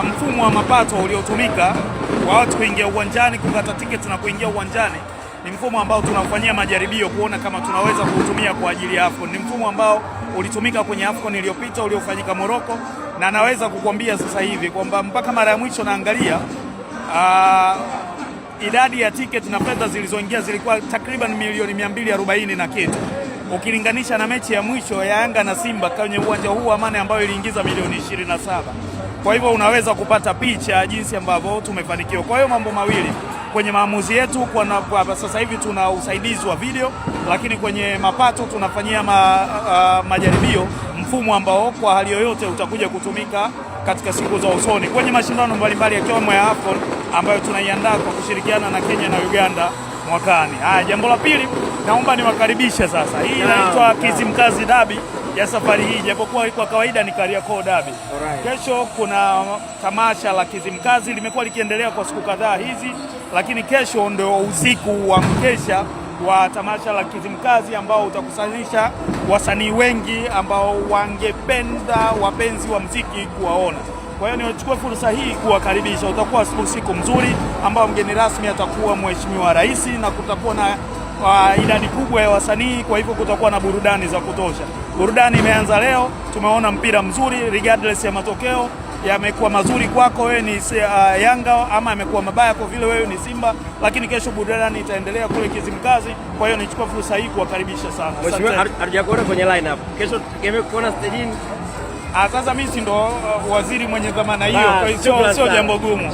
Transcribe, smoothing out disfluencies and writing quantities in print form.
Mfumo wa mapato uliotumika wa watu kuingia uwanjani, kukata tiketi na kuingia uwanjani ni mfumo ambao tunafanyia majaribio kuona kama tunaweza kuutumia kwa ajili ya AFCON. Ni mfumo ambao ulitumika kwenye AFCON iliyopita uliofanyika Morocco, na naweza kukwambia sasa hivi kwamba mpaka mara ya mwisho naangalia idadi ya tiketi na fedha zilizoingia zilikuwa takriban milioni 240 na kitu, ukilinganisha na mechi ya mwisho ya Yanga na Simba kwenye uwanja huu Amani ambayo iliingiza milioni 27. Kwa hivyo unaweza kupata picha jinsi ambavyo tumefanikiwa. Kwa hiyo mambo mawili kwenye maamuzi yetu, kwa sasa hivi tuna usaidizi wa video, lakini kwenye mapato tunafanyia majaribio mfumo ambao kwa hali yoyote utakuja kutumika katika siku za usoni kwenye mashindano mbalimbali yakiwemo ya AFCON ambayo tunaiandaa kwa kushirikiana na Kenya na Uganda mwakani. Jambo la pili, naomba niwakaribishe sasa. Hii inaitwa Kizimkazi Derby ya safari hii, japokuwa kwa kawaida ni Kariakoo Derby. Kesho kuna tamasha la Kizimkazi, limekuwa likiendelea kwa siku kadhaa hizi, lakini kesho ndio usiku wa mkesha wa tamasha la Kizimkazi ambao utakusanyisha wasanii wengi ambao wangependa wapenzi wa muziki kuwaona. Kwa hiyo nichukue fursa hii kuwakaribisha. Utakuwa usiku mzuri ambao mgeni rasmi atakuwa Mheshimiwa Rais, na kutakuwa na idadi kubwa ya wasanii, kwa hivyo kutakuwa na burudani za kutosha. Burudani imeanza leo, tumeona mpira mzuri regardless ya matokeo yamekuwa mazuri kwako wewe ni Yanga ama yamekuwa mabaya kwa vile wewe ni Simba, lakini kesho burudani itaendelea kule Kizimkazi. Kwa hiyo nichukua fursa hii kuwakaribisha sana. Mheshimiwa, hatujakuona kwenye lineup. Kesho tutegemea kuona stadium. Sasa mimi si ndo waziri mwenye dhamana hiyo, kwa hiyo sio jambo gumu.